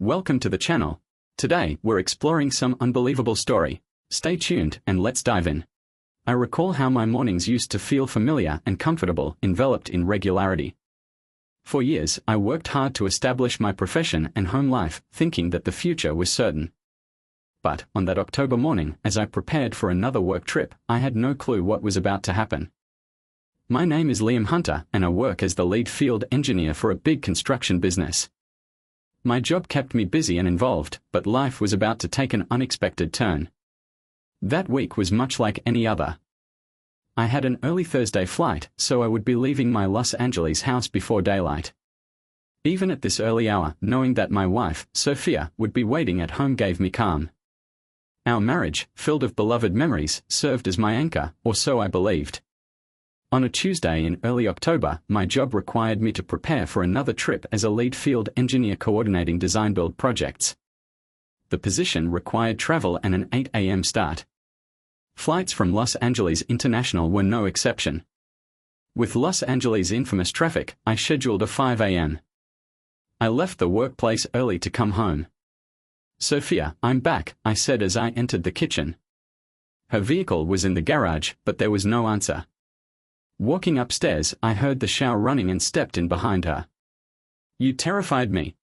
Welcome to the channel. Today, we're exploring some unbelievable story. Stay tuned and let's dive in. I recall how my mornings used to feel familiar and comfortable, enveloped in regularity. For years, I worked hard to establish my profession and home life, thinking that the future was certain. But, on that October morning, as I prepared for another work trip, I had no clue what was about to happen. My name is Liam Hunter, and I work as the lead field engineer for a big construction business. My job kept me busy and involved, but life was about to take an unexpected turn. That week was much like any other. I had an early Thursday flight, so I would be leaving my Los Angeles house before daylight. Even at this early hour, knowing that my wife, Sophia, would be waiting at home gave me calm. Our marriage, filled with beloved memories, served as my anchor, or so I believed. On a Tuesday in early October, my job required me to prepare for another trip as a lead field engineer coordinating design-build projects. The position required travel and an 8 a.m. start. Flights from Los Angeles International were no exception. With Los Angeles' infamous traffic, I scheduled a 5 a.m. I left the workplace early to come home. "Sophia, I'm back," I said as I entered the kitchen. Her vehicle was in the garage, but there was no answer. Walking upstairs, I heard the shower running and stepped in behind her. "You terrified me."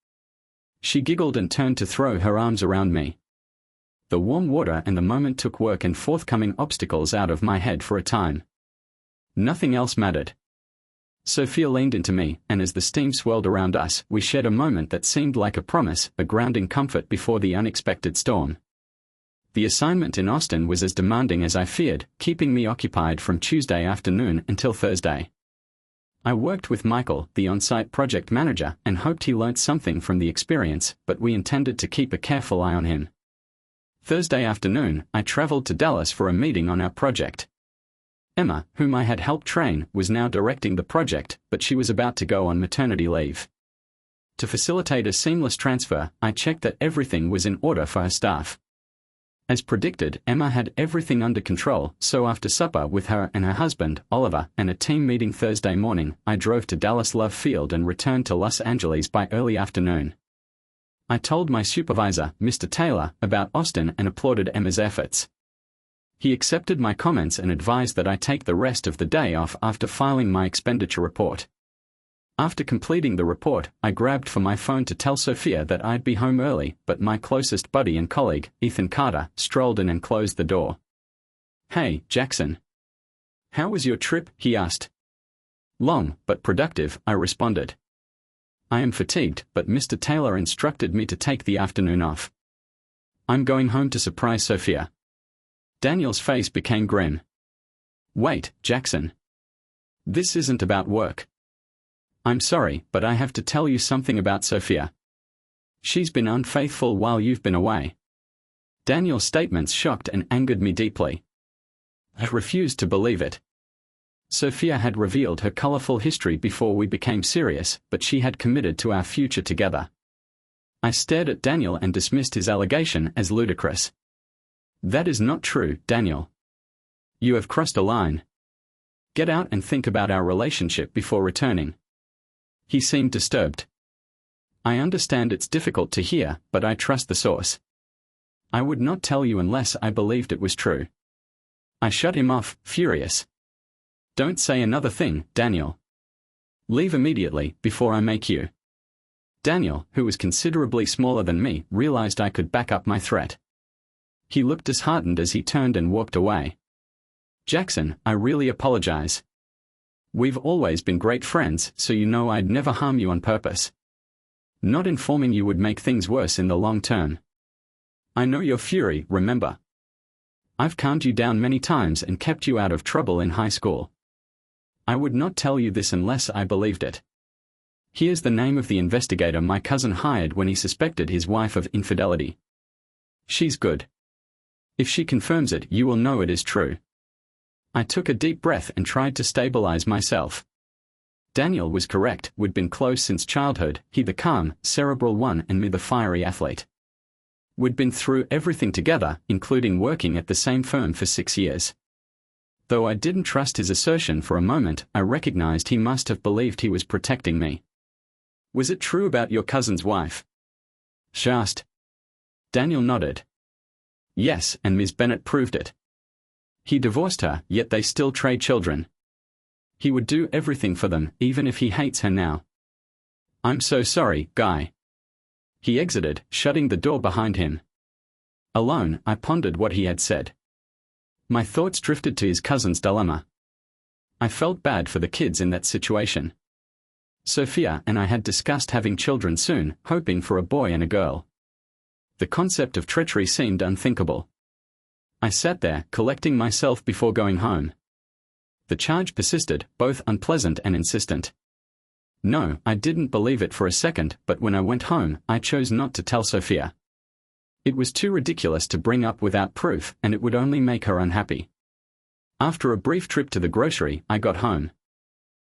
She giggled and turned to throw her arms around me. The warm water and the moment took work and forthcoming obstacles out of my head for a time. Nothing else mattered. Sophia leaned into me, and as the steam swirled around us, we shared a moment that seemed like a promise, a grounding comfort before the unexpected storm. The assignment in Austin was as demanding as I feared, keeping me occupied from Tuesday afternoon until Thursday. I worked with Michael, the on-site project manager, and hoped he learnt something from the experience, but we intended to keep a careful eye on him. Thursday afternoon, I traveled to Dallas for a meeting on our project. Emma, whom I had helped train, was now directing the project, but she was about to go on maternity leave. To facilitate a seamless transfer, I checked that everything was in order for her staff. As predicted, Emma had everything under control, so after supper with her and her husband, Oliver, and a team meeting Thursday morning, I drove to Dallas Love Field and returned to Los Angeles by early afternoon. I told my supervisor, Mr. Taylor, about Austin and applauded Emma's efforts. He accepted my comments and advised that I take the rest of the day off after filing my expenditure report. After completing the report, I grabbed for my phone to tell Sophia that I'd be home early, but my closest buddy and colleague, Ethan Carter, strolled in and closed the door. "Hey, Jackson. How was your trip?" he asked. "Long, but productive," I responded. "I am fatigued, but Mr. Taylor instructed me to take the afternoon off. I'm going home to surprise Sophia." Daniel's face became grim. "Wait, Jackson. This isn't about work. I'm sorry, but I have to tell you something about Sophia. She's been unfaithful while you've been away." Daniel's statements shocked and angered me deeply. I refused to believe it. Sophia had revealed her colorful history before we became serious, but she had committed to our future together. I stared at Daniel and dismissed his allegation as ludicrous. "That is not true, Daniel. You have crossed a line. Get out and think about our relationship before returning." He seemed disturbed. "I understand it's difficult to hear, but I trust the source. I would not tell you unless I believed it was true." I shut him off, furious. "Don't say another thing, Daniel. Leave immediately, before I make you." Daniel, who was considerably smaller than me, realized I could back up my threat. He looked disheartened as he turned and walked away. "Jackson, I really apologize. We've always been great friends, so you know I'd never harm you on purpose. Not informing you would make things worse in the long term. I know your fury, remember? I've calmed you down many times and kept you out of trouble in high school. I would not tell you this unless I believed it. Here's the name of the investigator my cousin hired when he suspected his wife of infidelity. She's good. If she confirms it, you will know it is true." I took a deep breath and tried to stabilize myself. Daniel was correct. We'd been close since childhood, he the calm, cerebral one and me the fiery athlete. We'd been through everything together, including working at the same firm for 6 years. Though I didn't trust his assertion for a moment, I recognized he must have believed he was protecting me. "Was it true about your cousin's wife?" she asked. Daniel nodded. Yes, and Ms. Bennett proved it. He divorced her, yet they still trade children. He would do everything for them, even if he hates her now. I'm so sorry, Guy. He exited, shutting the door behind him. Alone, I pondered what he had said. My thoughts drifted to his cousin's dilemma. I felt bad for the kids in that situation. Sophia and I had discussed having children soon, hoping for a boy and a girl. The concept of treachery seemed unthinkable. I sat there, collecting myself before going home. The charge persisted, both unpleasant and insistent. No, I didn't believe it for a second, but when I went home, I chose not to tell Sophia. It was too ridiculous to bring up without proof, and it would only make her unhappy. After a brief trip to the grocery, I got home.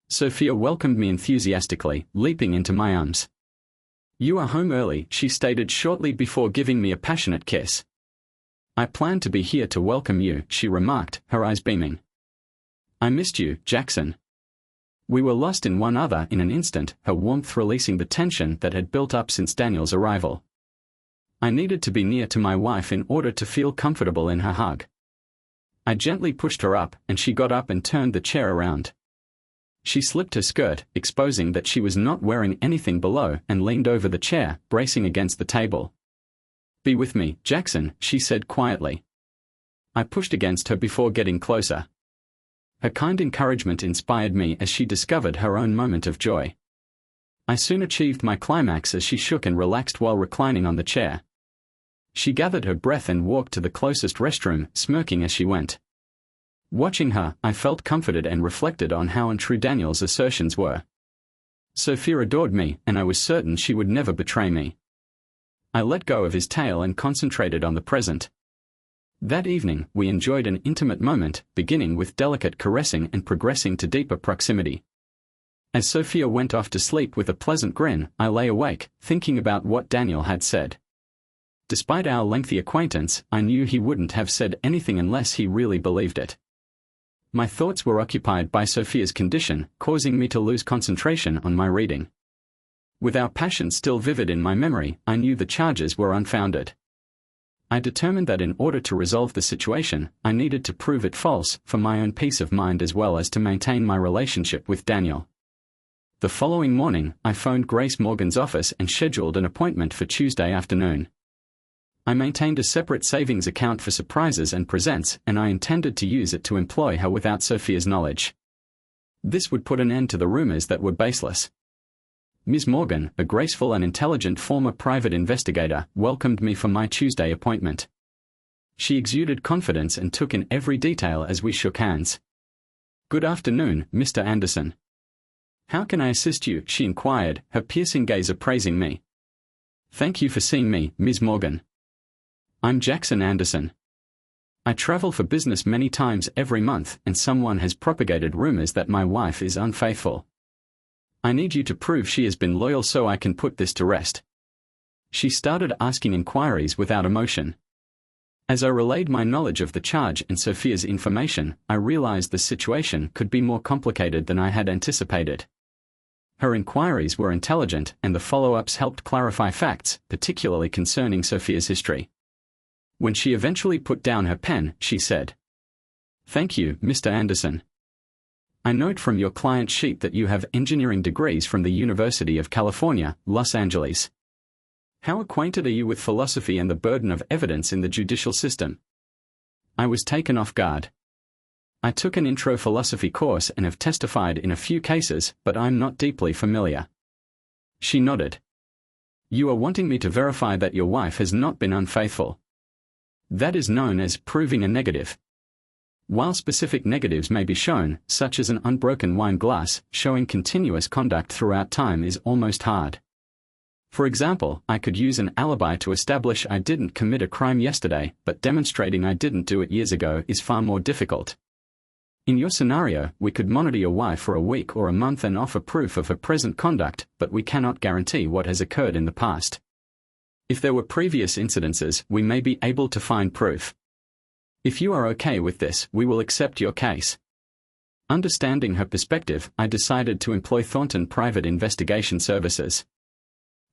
Sophia welcomed me enthusiastically, leaping into my arms. You are home early, she stated shortly before giving me a passionate kiss. I planned to be here to welcome you, she remarked, her eyes beaming. I missed you, Jackson. We were lost in one another in an instant, her warmth releasing the tension that had built up since Daniel's arrival. I needed to be near to my wife in order to feel comfortable in her hug. I gently pushed her up, and she got up and turned the chair around. She slipped her skirt, exposing that she was not wearing anything below, and leaned over the chair, bracing against the table. Be with me, Jackson, she said quietly. I pushed against her before getting closer. Her kind encouragement inspired me as she discovered her own moment of joy. I soon achieved my climax as she shook and relaxed while reclining on the chair. She gathered her breath and walked to the closest restroom, smirking as she went. Watching her, I felt comforted and reflected on how untrue Daniel's assertions were. Sophia adored me, and I was certain she would never betray me. I let go of his tale and concentrated on the present. That evening, we enjoyed an intimate moment, beginning with delicate caressing and progressing to deeper proximity. As Sophia went off to sleep with a pleasant grin, I lay awake, thinking about what Daniel had said. Despite our lengthy acquaintance, I knew he wouldn't have said anything unless he really believed it. My thoughts were occupied by Sophia's condition, causing me to lose concentration on my reading. With our passion still vivid in my memory, I knew the charges were unfounded. I determined that in order to resolve the situation, I needed to prove it false, for my own peace of mind as well as to maintain my relationship with Daniel. The following morning, I phoned Grace Morgan's office and scheduled an appointment for Tuesday afternoon. I maintained a separate savings account for surprises and presents, and I intended to use it to employ her without Sophia's knowledge. This would put an end to the rumors that were baseless. Ms. Morgan, a graceful and intelligent former private investigator, welcomed me for my Tuesday appointment. She exuded confidence and took in every detail as we shook hands. Good afternoon, Mr. Anderson. How can I assist you? She inquired, her piercing gaze appraising me. Thank you for seeing me, Ms. Morgan. I'm Jackson Anderson. I travel for business many times every month, and someone has propagated rumors that my wife is unfaithful. I need you to prove she has been loyal so I can put this to rest. She started asking inquiries without emotion. As I relayed my knowledge of the charge and Sophia's information, I realized the situation could be more complicated than I had anticipated. Her inquiries were intelligent, and the follow-ups helped clarify facts, particularly concerning Sophia's history. When she eventually put down her pen, she said, "Thank you, Mr. Anderson. I note from your client sheet that you have engineering degrees from the University of California, Los Angeles. How acquainted are you with philosophy and the burden of evidence in the judicial system?" I was taken off guard. I took an intro philosophy course and have testified in a few cases, but I'm not deeply familiar. She nodded. You are wanting me to verify that your wife has not been unfaithful. That is known as proving a negative. While specific negatives may be shown, such as an unbroken wine glass, showing continuous conduct throughout time is almost hard. For example, I could use an alibi to establish I didn't commit a crime yesterday, but demonstrating I didn't do it years ago is far more difficult. In your scenario, we could monitor your wife for a week or a month and offer proof of her present conduct, but we cannot guarantee what has occurred in the past. If there were previous incidences, we may be able to find proof. If you are okay with this, we will accept your case. Understanding her perspective, I decided to employ Thornton Private Investigation Services.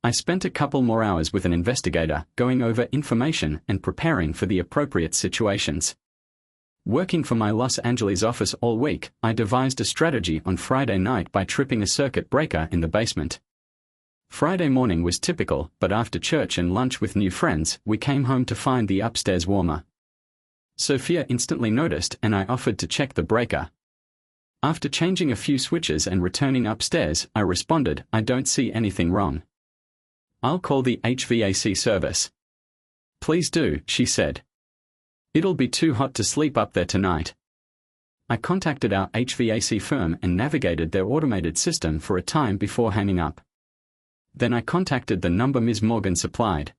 I spent a couple more hours with an investigator, going over information and preparing for the appropriate situations. Working for my Los Angeles office all week, I devised a strategy on Friday night by tripping a circuit breaker in the basement. Friday morning was typical, but after church and lunch with new friends, we came home to find the upstairs warmer. Sophia instantly noticed and I offered to check the breaker. After changing a few switches and returning upstairs, I responded, "I don't see anything wrong. I'll call the HVAC service." "Please do," she said. "It'll be too hot to sleep up there tonight." I contacted our HVAC firm and navigated their automated system for a time before hanging up. Then I contacted the number Ms. Morgan supplied.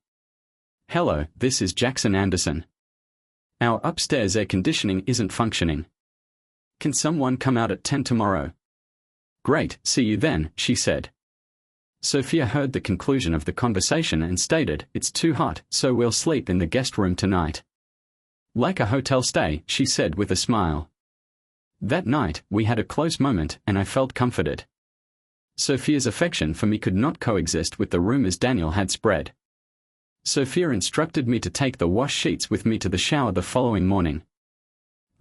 "Hello, this is Jackson Anderson. Our upstairs air conditioning isn't functioning. Can someone come out at 10 tomorrow?" "Great, see you then," she said. Sophia heard the conclusion of the conversation and stated, "It's too hot, so we'll sleep in the guest room tonight." "Like a hotel stay," she said with a smile. That night, we had a close moment and I felt comforted. Sophia's affection for me could not coexist with the rumors Daniel had spread. Sophia instructed me to take the wash sheets with me to the shower the following morning.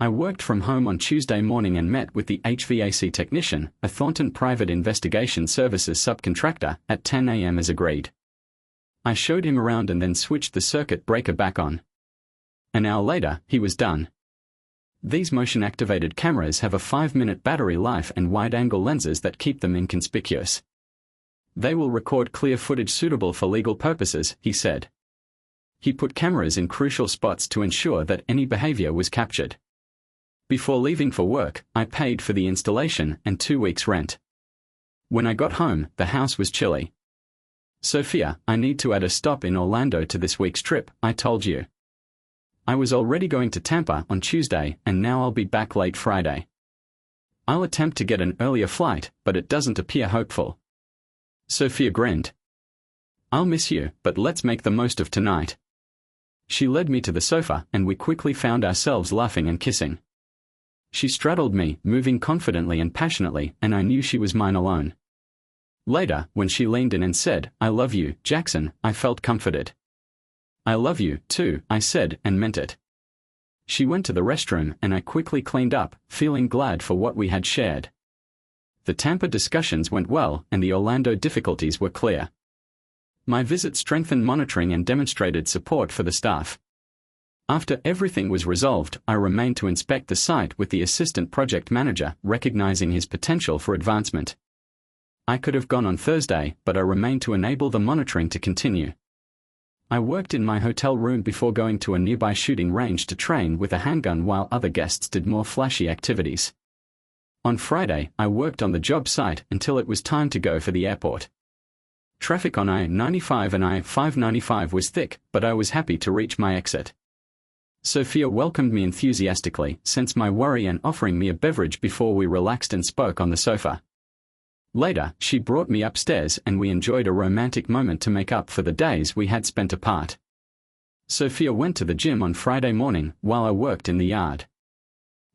I worked from home on Tuesday morning and met with the HVAC technician, a Thornton Private Investigation Services subcontractor, at 10 a.m. as agreed. I showed him around and then switched the circuit breaker back on. An hour later, he was done. These motion-activated cameras have a 5-minute battery life and wide-angle lenses that keep them inconspicuous. They will record clear footage suitable for legal purposes, he said. He put cameras in crucial spots to ensure that any behavior was captured. Before leaving for work, I paid for the installation and 2 weeks' rent. When I got home, the house was chilly. "Sophia, I need to add a stop in Orlando to this week's trip," I told you. "I was already going to Tampa on Tuesday and now I'll be back late Friday. I'll attempt to get an earlier flight, but it doesn't appear hopeful." Sophia grinned. "I'll miss you, but let's make the most of tonight." She led me to the sofa and we quickly found ourselves laughing and kissing. She straddled me, moving confidently and passionately, and I knew she was mine alone. Later, when she leaned in and said, "I love you, Jackson," I felt comforted. "I love you, too," I said, and meant it. She went to the restroom and I quickly cleaned up, feeling glad for what we had shared. The Tampa discussions went well and the Orlando difficulties were clear. My visit strengthened monitoring and demonstrated support for the staff. After everything was resolved, I remained to inspect the site with the assistant project manager, recognizing his potential for advancement. I could have gone on Thursday, but I remained to enable the monitoring to continue. I worked in my hotel room before going to a nearby shooting range to train with a handgun while other guests did more flashy activities. On Friday, I worked on the job site until it was time to go for the airport. Traffic on I-95 and I-595 was thick, but I was happy to reach my exit. Sophia welcomed me enthusiastically, sensed my worry and offering me a beverage before we relaxed and spoke on the sofa. Later, she brought me upstairs and we enjoyed a romantic moment to make up for the days we had spent apart. Sophia went to the gym on Friday morning while I worked in the yard.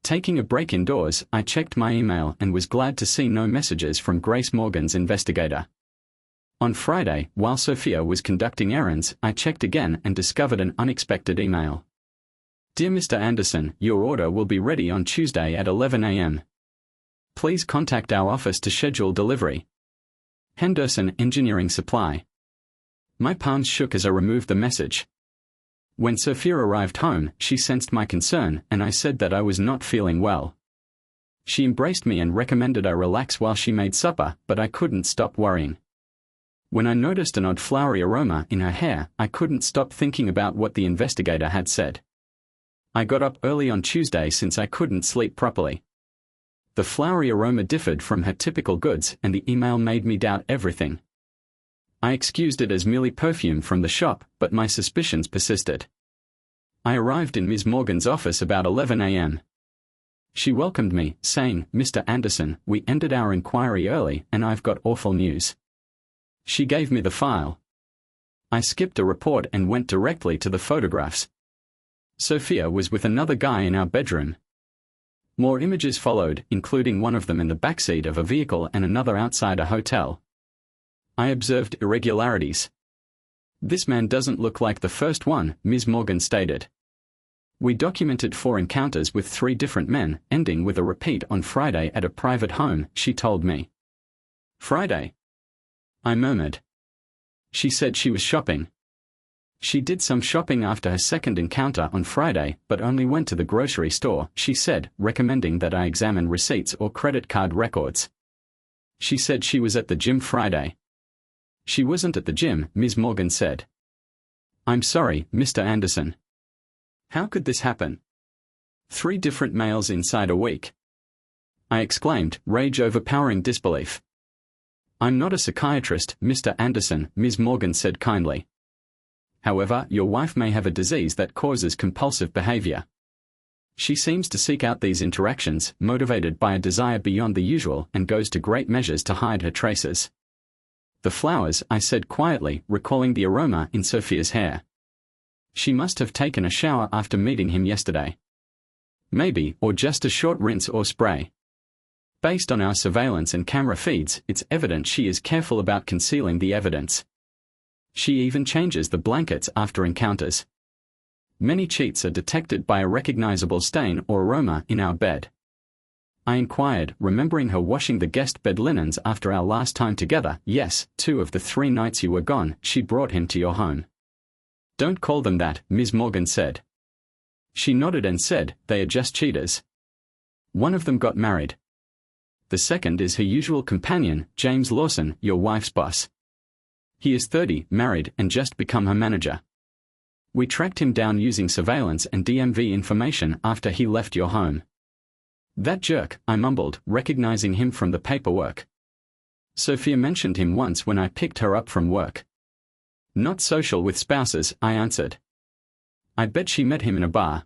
Taking a break indoors, I checked my email and was glad to see no messages from Grace Morgan's investigator. On Friday, while Sophia was conducting errands, I checked again and discovered an unexpected email. "Dear Mr. Anderson, your order will be ready on Tuesday at 11 a.m. Please contact our office to schedule delivery. Henderson Engineering Supply." My palms shook as I removed the message. When Sophia arrived home, she sensed my concern and I said that I was not feeling well. She embraced me and recommended I relax while she made supper, but I couldn't stop worrying. When I noticed an odd flowery aroma in her hair, I couldn't stop thinking about what the investigator had said. I got up early on Tuesday since I couldn't sleep properly. The flowery aroma differed from her typical goods and the email made me doubt everything. I excused it as merely perfume from the shop, but my suspicions persisted. I arrived in Ms. Morgan's office about 11 a.m. She welcomed me, saying, "Mr. Anderson, we ended our inquiry early and I've got awful news." She gave me the file. I skipped a report and went directly to the photographs. Sophia was with another guy in our bedroom. More images followed, including one of them in the backseat of a vehicle and another outside a hotel. I observed irregularities. This man doesn't look like the first one, Ms. Morgan stated. We documented 4 encounters with 3 different men, ending with a repeat on Friday at a private home, she told me. Friday? I murmured. She said she was shopping. She did some shopping after her second encounter on Friday, but only went to the grocery store, she said, recommending that I examine receipts or credit card records. She said she was at the gym Friday. She wasn't at the gym, Ms. Morgan said. I'm sorry, Mr. Anderson. How could this happen? 3 different males inside a week. I exclaimed, rage overpowering disbelief. I'm not a psychiatrist, Mr. Anderson, Ms. Morgan said kindly. However, your wife may have a disease that causes compulsive behavior. She seems to seek out these interactions, motivated by a desire beyond the usual, and goes to great measures to hide her traces. The flowers, I said quietly, recalling the aroma in Sophia's hair. She must have taken a shower after meeting him yesterday. Maybe, or just a short rinse or spray. Based on our surveillance and camera feeds, it's evident she is careful about concealing the evidence. She even changes the blankets after encounters. Many cheats are detected by a recognizable stain or aroma in our bed. I inquired, remembering her washing the guest bed linens after our last time together. Yes, 2 of the 3 nights you were gone, she brought him to your home. Don't call them that, Ms. Morgan said. She nodded and said, they are just cheaters. One of them got married. The second is her usual companion, James Lawson, your wife's boss. He is 30, married, and just become her manager. We tracked him down using surveillance and DMV information after he left your home. That jerk, I mumbled, recognizing him from the paperwork. Sophia mentioned him once when I picked her up from work. Not social with spouses, I answered. I bet she met him in a bar.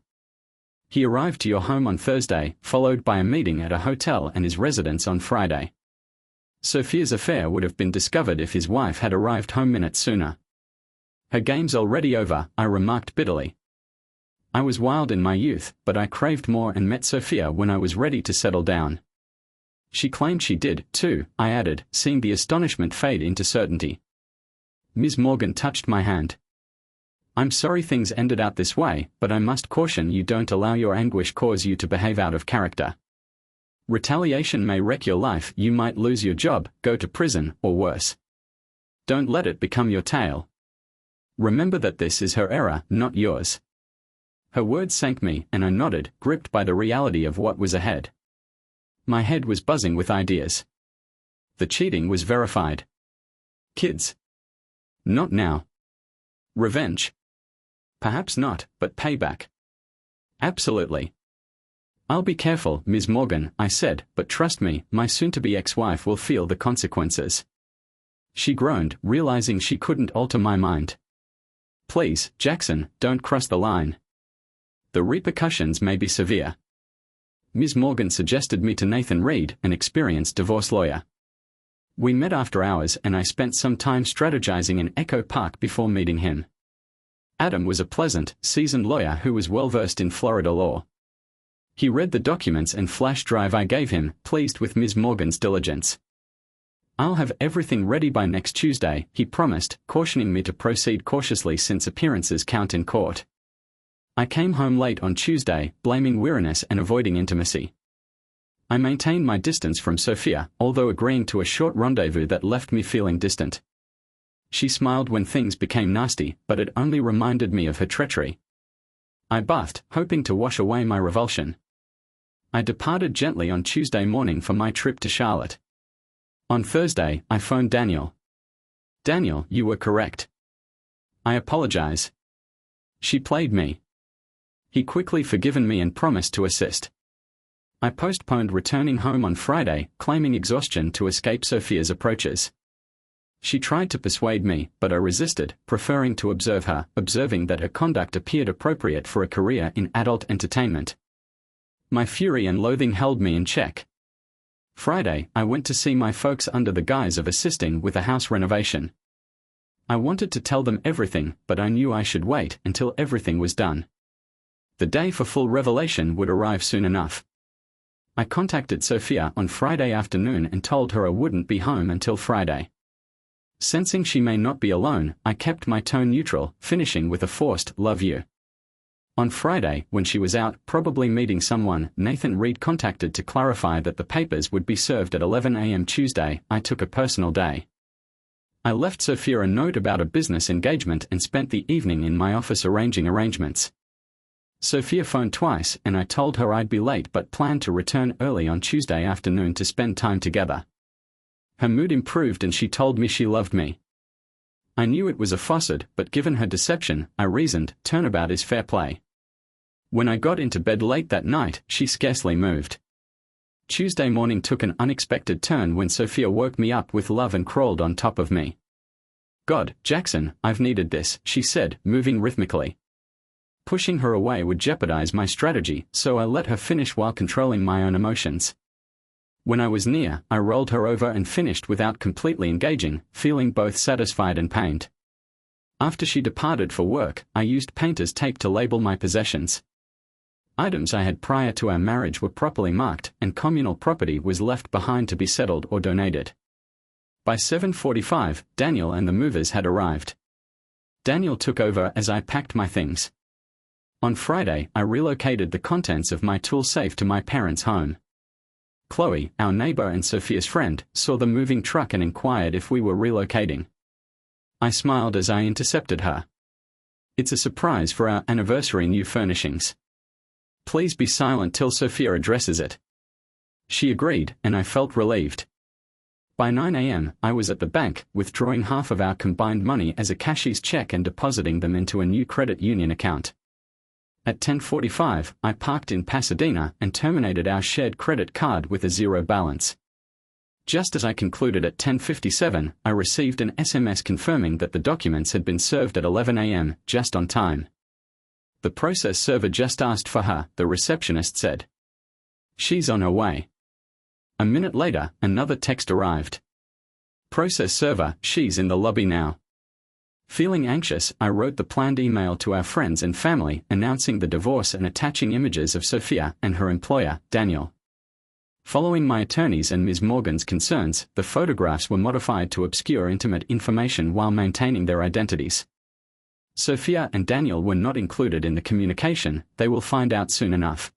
He arrived to your home on Thursday, followed by a meeting at a hotel and his residence on Friday. Sophia's affair would have been discovered if his wife had arrived home minutes sooner. Her game's already over, I remarked bitterly. I was wild in my youth, but I craved more and met Sophia when I was ready to settle down. She claimed she did, too, I added, seeing the astonishment fade into certainty. Ms. Morgan touched my hand. I'm sorry things ended out this way, but I must caution you, don't allow your anguish cause you to behave out of character. Retaliation may wreck your life, you might lose your job, go to prison, or worse. Don't let it become your tale. Remember that this is her error, not yours. Her words sank me, and I nodded, gripped by the reality of what was ahead. My head was buzzing with ideas. The cheating was verified. Kids. Not now. Revenge. Perhaps not, but payback. Absolutely. I'll be careful, Ms. Morgan, I said, but trust me, my soon-to-be ex-wife will feel the consequences. She groaned, realizing she couldn't alter my mind. Please, Jackson, don't cross the line. The repercussions may be severe. Ms. Morgan suggested me to Nathan Reed, an experienced divorce lawyer. We met after hours and I spent some time strategizing in Echo Park before meeting him. Adam was a pleasant, seasoned lawyer who was well-versed in Florida law. He read the documents and flash drive I gave him, pleased with Ms. Morgan's diligence. I'll have everything ready by next Tuesday, he promised, cautioning me to proceed cautiously since appearances count in court. I came home late on Tuesday, blaming weariness and avoiding intimacy. I maintained my distance from Sophia, although agreeing to a short rendezvous that left me feeling distant. She smiled when things became nasty, but it only reminded me of her treachery. I bathed, hoping to wash away my revulsion. I departed gently on Tuesday morning for my trip to Charlotte. On Thursday, I phoned Daniel. Daniel, you were correct. I apologize. She played me. He quickly forgiven me and promised to assist. I postponed returning home on Friday, claiming exhaustion to escape Sophia's approaches. She tried to persuade me, but I resisted, preferring to observe her, observing that her conduct appeared appropriate for a career in adult entertainment. My fury and loathing held me in check. Friday, I went to see my folks under the guise of assisting with a house renovation. I wanted to tell them everything, but I knew I should wait until everything was done. The day for full revelation would arrive soon enough. I contacted Sophia on Friday afternoon and told her I wouldn't be home until Friday. Sensing she may not be alone, I kept my tone neutral, finishing with a forced "love you." On Friday, when she was out, probably meeting someone, Nathan Reed contacted to clarify that the papers would be served at 11 a.m. Tuesday. I took a personal day. I left Sophia a note about a business engagement and spent the evening in my office arranging arrangements. Sophia phoned twice and I told her I'd be late but planned to return early on Tuesday afternoon to spend time together. Her mood improved and she told me she loved me. I knew it was a facade, but given her deception, I reasoned, turnabout is fair play. When I got into bed late that night, she scarcely moved. Tuesday morning took an unexpected turn when Sophia woke me up with love and crawled on top of me. "God, Jackson, I've needed this," she said, moving rhythmically. Pushing her away would jeopardize my strategy, so I let her finish while controlling my own emotions. When I was near, I rolled her over and finished without completely engaging, feeling both satisfied and pained. After she departed for work, I used painter's tape to label my possessions. Items I had prior to our marriage were properly marked, and communal property was left behind to be settled or donated. By 7:45, Daniel and the movers had arrived. Daniel took over as I packed my things. On Friday, I relocated the contents of my tool safe to my parents' home. Chloe, our neighbor and Sophia's friend, saw the moving truck and inquired if we were relocating. I smiled as I intercepted her. "It's a surprise for our anniversary new furnishings. Please be silent till Sophia addresses it." She agreed, and I felt relieved. By 9 a.m., I was at the bank, withdrawing half of our combined money as a cashier's check and depositing them into a new credit union account. At 10:45, I parked in Pasadena and terminated our shared credit card with a zero balance. Just as I concluded at 10:57, I received an SMS confirming that the documents had been served at 11 a.m., just on time. "The process server just asked for her," the receptionist said. "She's on her way." A minute later, another text arrived. "Process server, she's in the lobby now." Feeling anxious, I wrote the planned email to our friends and family announcing the divorce and attaching images of Sophia and her employer, Daniel. Following my attorney's and Ms. Morgan's concerns, the photographs were modified to obscure intimate information while maintaining their identities. Sophia and Daniel were not included in the communication. They will find out soon enough.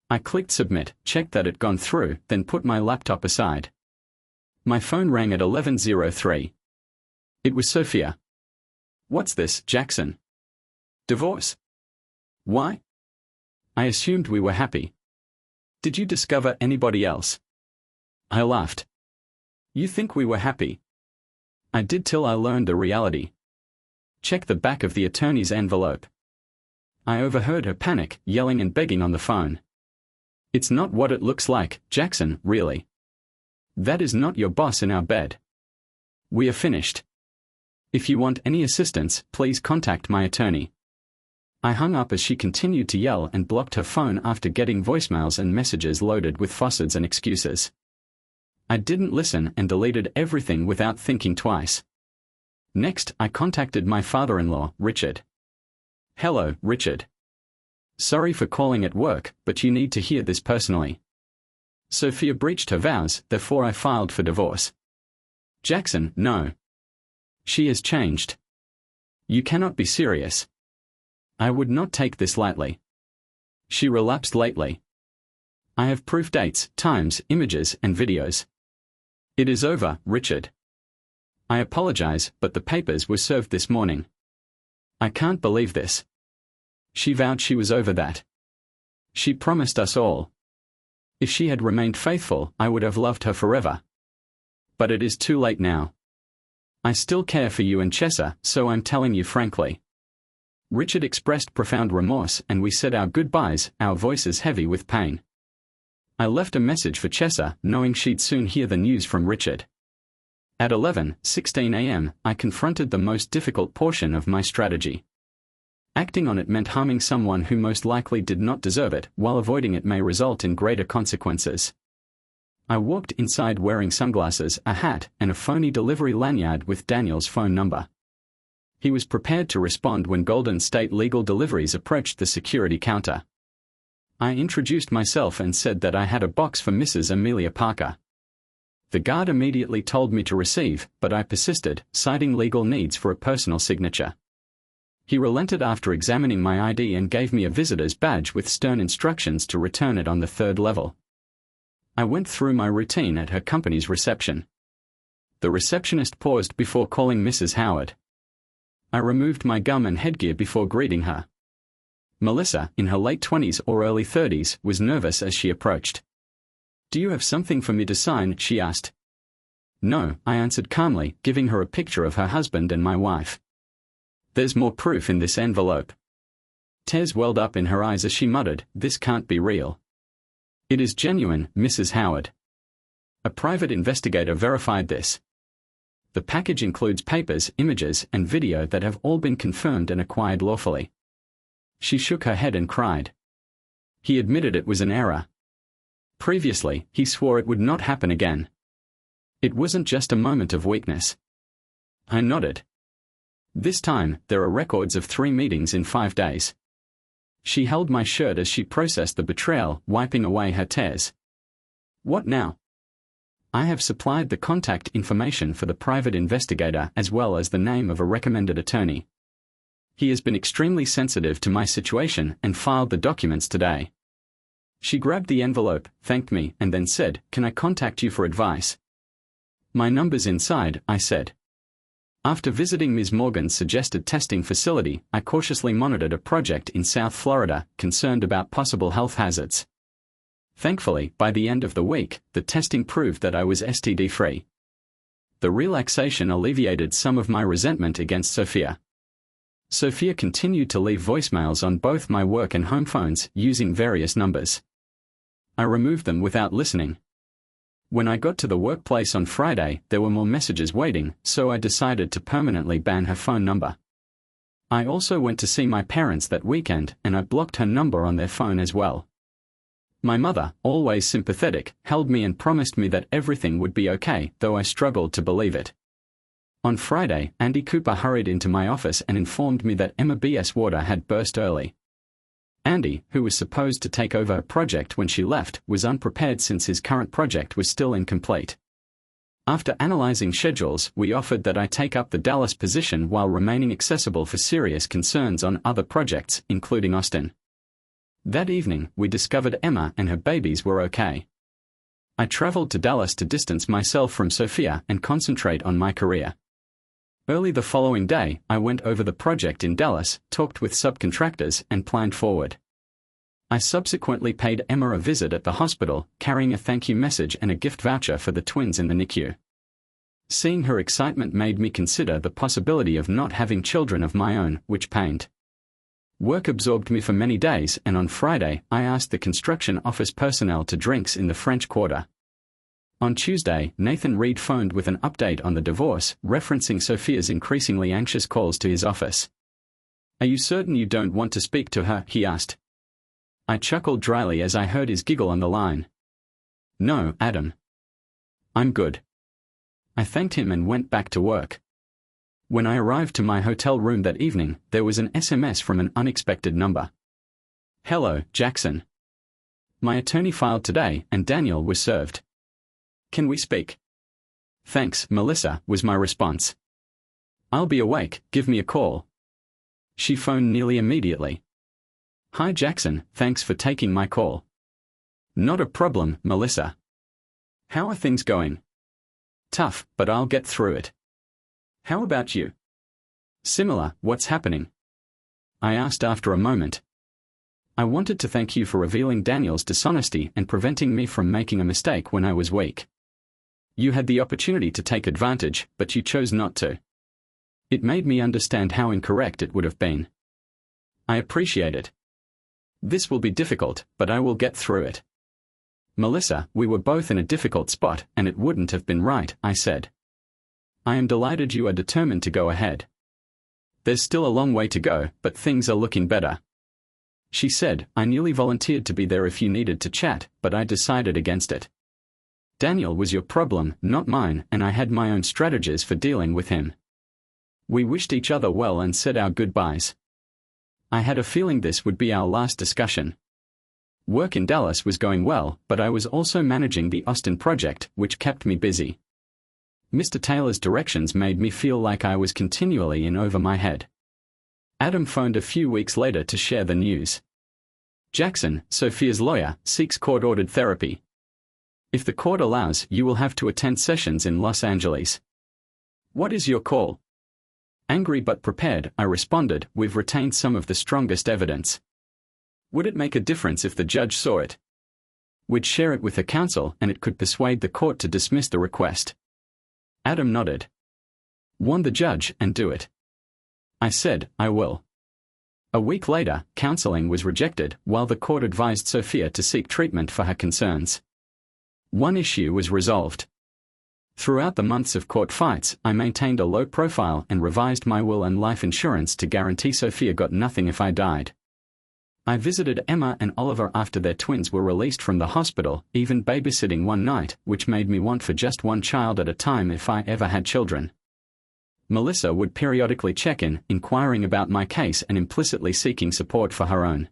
I clicked submit, checked that it gone through, then put my laptop aside. My phone rang at 11:03. It was Sophia. "What's this, Jackson? Divorce? Why? I assumed we were happy. Did you discover anybody else?" I laughed. "You think we were happy? I did till I learned the reality. Check the back of the attorney's envelope." I overheard her panic, yelling and begging on the phone. "It's not what it looks like, Jackson, really. That is not your boss in our bed. We are finished. If you want any assistance, please contact my attorney." I hung up as she continued to yell and blocked her phone after getting voicemails and messages loaded with facades and excuses. I didn't listen and deleted everything without thinking twice. Next, I contacted my father-in-law, Richard. "Hello, Richard. Sorry for calling at work, but you need to hear this personally. Sophia breached her vows, therefore I filed for divorce." "Jackson, no. She has changed. You cannot be serious. I would not take this lightly. She relapsed lately. I have proof, dates, times, images, and videos. It is over, Richard. I apologize, but the papers were served this morning. I can't believe this. She vowed she was over that. She promised us all. If she had remained faithful, I would have loved her forever. But it is too late now. I still care for you and Chessa, so I'm telling you frankly." Richard expressed profound remorse and we said our goodbyes, our voices heavy with pain. I left a message for Chessa, knowing she'd soon hear the news from Richard. At 11:16 a.m., I confronted the most difficult portion of my strategy. Acting on it meant harming someone who most likely did not deserve it, while avoiding it may result in greater consequences. I walked inside wearing sunglasses, a hat, and a phony delivery lanyard with Daniel's phone number. He was prepared to respond when Golden State Legal Deliveries approached the security counter. I introduced myself and said that I had a box for Mrs. Amelia Parker. The guard immediately told me to receive, but I persisted, citing legal needs for a personal signature. He relented after examining my ID and gave me a visitor's badge with stern instructions to return it on the third level. I went through my routine at her company's reception. The receptionist paused before calling Mrs. Howard. I removed my gum and headgear before greeting her. Melissa, in her late 20s or early 30s, was nervous as she approached. "Do you have something for me to sign?" she asked. "No," I answered calmly, giving her a picture of her husband and my wife. "There's more proof in this envelope." Tears welled up in her eyes as she muttered, "This can't be real." "It is genuine, Mrs. Howard. A private investigator verified this. The package includes papers, images, and video that have all been confirmed and acquired lawfully." She shook her head and cried. He admitted it was an error. Previously, he swore it would not happen again. It wasn't just a moment of weakness. I nodded. This time, there are records of 3 meetings in 5 days. She held my shirt as she processed the betrayal, wiping away her tears. "What now?" "I have supplied the contact information for the private investigator as well as the name of a recommended attorney. He has been extremely sensitive to my situation and filed the documents today." She grabbed the envelope, thanked me, and then said, "Can I contact you for advice?" "My number's inside," I said. After visiting Ms. Morgan's suggested testing facility, I cautiously monitored a project in South Florida, concerned about possible health hazards. Thankfully, by the end of the week, the testing proved that I was STD-free. The relaxation alleviated some of my resentment against Sophia. Sophia continued to leave voicemails on both my work and home phones, using various numbers. I removed them without listening. When I got to the workplace on Friday, there were more messages waiting, so I decided to permanently ban her phone number. I also went to see my parents that weekend, and I blocked her number on their phone as well. My mother, always sympathetic, held me and promised me that everything would be okay, though I struggled to believe it. On Friday, Andy Cooper hurried into my office and informed me that Emma B.'s water had burst early. Andy, who was supposed to take over a project when she left, was unprepared since his current project was still incomplete. After analyzing schedules, we offered that I take up the Dallas position while remaining accessible for serious concerns on other projects, including Austin. That evening, we discovered Emma and her babies were okay. I traveled to Dallas to distance myself from Sophia and concentrate on my career. Early the following day, I went over the project in Dallas, talked with subcontractors, and planned forward. I subsequently paid Emma a visit at the hospital, carrying a thank you message and a gift voucher for the twins in the NICU. Seeing her excitement made me consider the possibility of not having children of my own, which pained. Work absorbed me for many days, and on Friday, I asked the construction office personnel to drinks in the French Quarter. On Tuesday, Nathan Reed phoned with an update on the divorce, referencing Sophia's increasingly anxious calls to his office. "Are you certain you don't want to speak to her?" he asked. I chuckled dryly as I heard his giggle on the line. "No, Adam. I'm good." I thanked him and went back to work. When I arrived to my hotel room that evening, there was an SMS from an unexpected number. "Hello, Jackson. My attorney filed today, and Daniel was served. Can we speak?" "Thanks, Melissa," was my response. "I'll be awake, give me a call." She phoned nearly immediately. "Hi Jackson, thanks for taking my call." "Not a problem, Melissa. How are things going?" "Tough, but I'll get through it." "How about you?" "Similar, what's happening?" I asked after a moment. "I wanted to thank you for revealing Daniel's dishonesty and preventing me from making a mistake when I was weak. You had the opportunity to take advantage, but you chose not to. It made me understand how incorrect it would have been. I appreciate it. This will be difficult, but I will get through it." "Melissa, we were both in a difficult spot, and it wouldn't have been right," I said. "I am delighted you are determined to go ahead. There's still a long way to go, but things are looking better." She said, "I nearly volunteered to be there if you needed to chat, but I decided against it. Daniel was your problem, not mine, and I had my own strategies for dealing with him." We wished each other well and said our goodbyes. I had a feeling this would be our last discussion. Work in Dallas was going well, but I was also managing the Austin project, which kept me busy. Mr. Taylor's directions made me feel like I was continually in over my head. Adam phoned a few weeks later to share the news. Jackson, Sophia's lawyer, seeks court-ordered therapy. If the court allows, you will have to attend sessions in Los Angeles. What is your call? Angry but prepared, I responded, we've retained some of the strongest evidence. Would it make a difference if the judge saw it? We'd share it with her counsel and it could persuade the court to dismiss the request. Adam nodded. Warn the judge and do it. I said, I will. A week later, counseling was rejected, while the court advised Sophia to seek treatment for her concerns. One issue was resolved. Throughout the months of court fights, I maintained a low profile and revised my will and life insurance to guarantee Sophia got nothing if I died. I visited Emma and Oliver after their twins were released from the hospital, even babysitting one night, which made me want for just one child at a time if I ever had children. Melissa would periodically check in, inquiring about my case and implicitly seeking support for her own.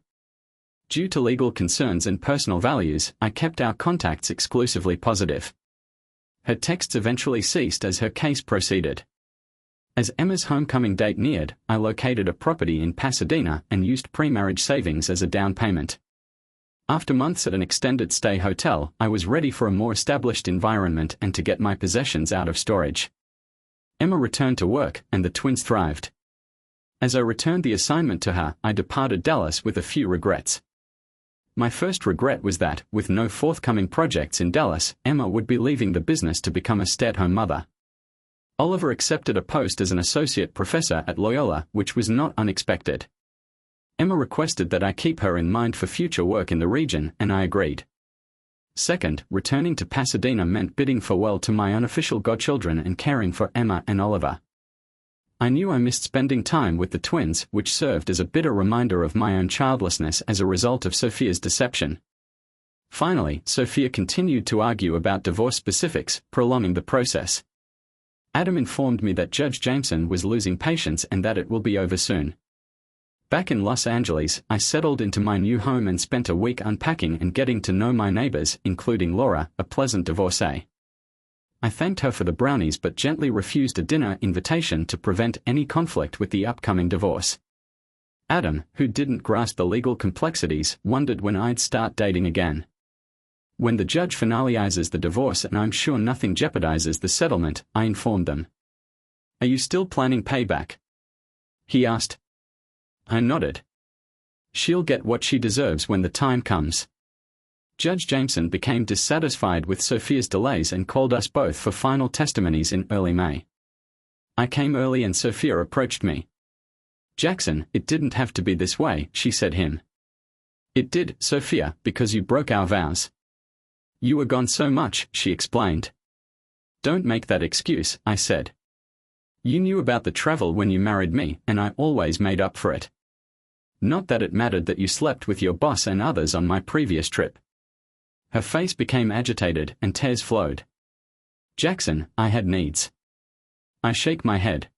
Due to legal concerns and personal values, I kept our contacts exclusively positive. Her texts eventually ceased as her case proceeded. As Emma's homecoming date neared, I located a property in Pasadena and used pre-marriage savings as a down payment. After months at an extended stay hotel, I was ready for a more established environment and to get my possessions out of storage. Emma returned to work, and the twins thrived. As I returned the assignment to her, I departed Dallas with a few regrets. My first regret was that, with no forthcoming projects in Dallas, Emma would be leaving the business to become a stay-at-home mother. Oliver accepted a post as an associate professor at Loyola, which was not unexpected. Emma requested that I keep her in mind for future work in the region, and I agreed. Second, returning to Pasadena meant bidding farewell to my unofficial godchildren and caring for Emma and Oliver. I knew I missed spending time with the twins, which served as a bitter reminder of my own childlessness as a result of Sophia's deception. Finally, Sophia continued to argue about divorce specifics, prolonging the process. Adam informed me that Judge Jameson was losing patience and that it will be over soon. Back in Los Angeles, I settled into my new home and spent a week unpacking and getting to know my neighbors, including Laura, a pleasant divorcee. I thanked her for the brownies but gently refused a dinner invitation to prevent any conflict with the upcoming divorce. Adam, who didn't grasp the legal complexities, wondered when I'd start dating again. When the judge finalizes the divorce and I'm sure nothing jeopardizes the settlement, I informed them. Are you still planning payback? He asked. I nodded. She'll get what she deserves when the time comes. Judge Jameson became dissatisfied with Sophia's delays and called us both for final testimonies in early May. I came early and Sophia approached me. Jackson, it didn't have to be this way, she said him. It did, Sophia, because you broke our vows. You were gone so much, she explained. Don't make that excuse, I said. You knew about the travel when you married me, and I always made up for it. Not that it mattered that you slept with your boss and others on my previous trip. Her face became agitated and tears flowed. Jackson, I had needs. I shake my head.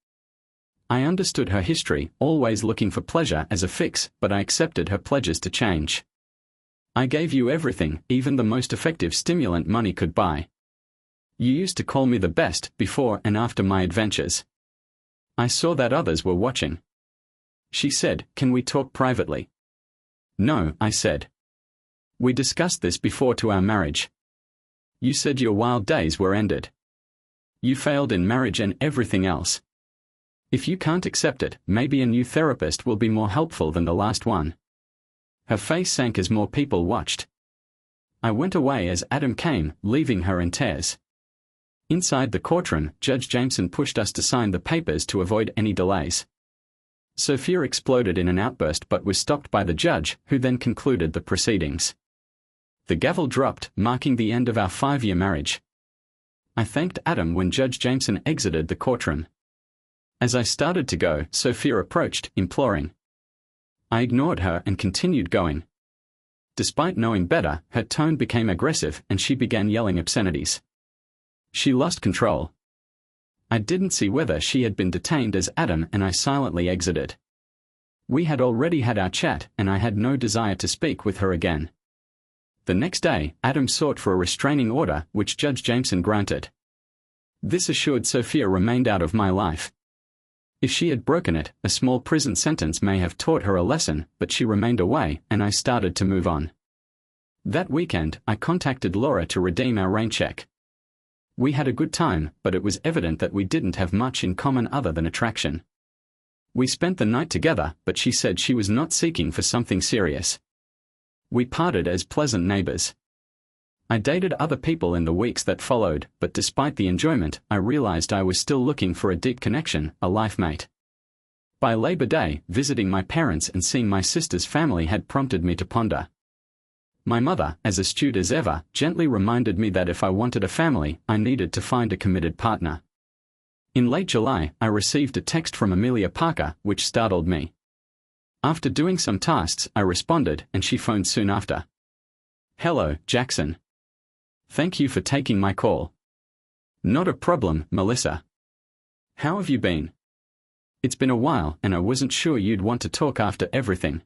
I understood her history, always looking for pleasure as a fix, but I accepted her pledges to change. I gave you everything, even the most effective stimulant money could buy. You used to call me the best before and after my adventures. I saw that others were watching. She said, can we talk privately? No, I said. We discussed this before to our marriage. You said your wild days were ended. You failed in marriage and everything else. If you can't accept it, maybe a new therapist will be more helpful than the last one. Her face sank as more people watched. I went away as Adam came, leaving her in tears. Inside the courtroom, Judge Jameson pushed us to sign the papers to avoid any delays. Sophia exploded in an outburst but was stopped by the judge, who then concluded the proceedings. The gavel dropped, marking the end of our 5-year marriage. I thanked Adam when Judge Jameson exited the courtroom. As I started to go, Sophia approached, imploring. I ignored her and continued going. Despite knowing better, her tone became aggressive and she began yelling obscenities. She lost control. I didn't see whether she had been detained as Adam and I silently exited. We had already had our chat and I had no desire to speak with her again. The next day, Adam sought for a restraining order, which Judge Jameson granted. This assured Sophia remained out of my life. If she had broken it, a small prison sentence may have taught her a lesson, but she remained away, and I started to move on. That weekend, I contacted Laura to redeem our rain check. We had a good time, but it was evident that we didn't have much in common other than attraction. We spent the night together, but she said she was not seeking for something serious. We parted as pleasant neighbors. I dated other people in the weeks that followed, but despite the enjoyment, I realized I was still looking for a deep connection, a life mate. By Labor Day, visiting my parents and seeing my sister's family had prompted me to ponder. My mother, as astute as ever, gently reminded me that if I wanted a family, I needed to find a committed partner. In late July, I received a text from Amelia Parker, which startled me. After doing some tasks, I responded, and she phoned soon after. "Hello, Jackson. Thank you for taking my call." "Not a problem, Melissa. How have you been? It's been a while, and I wasn't sure you'd want to talk after everything."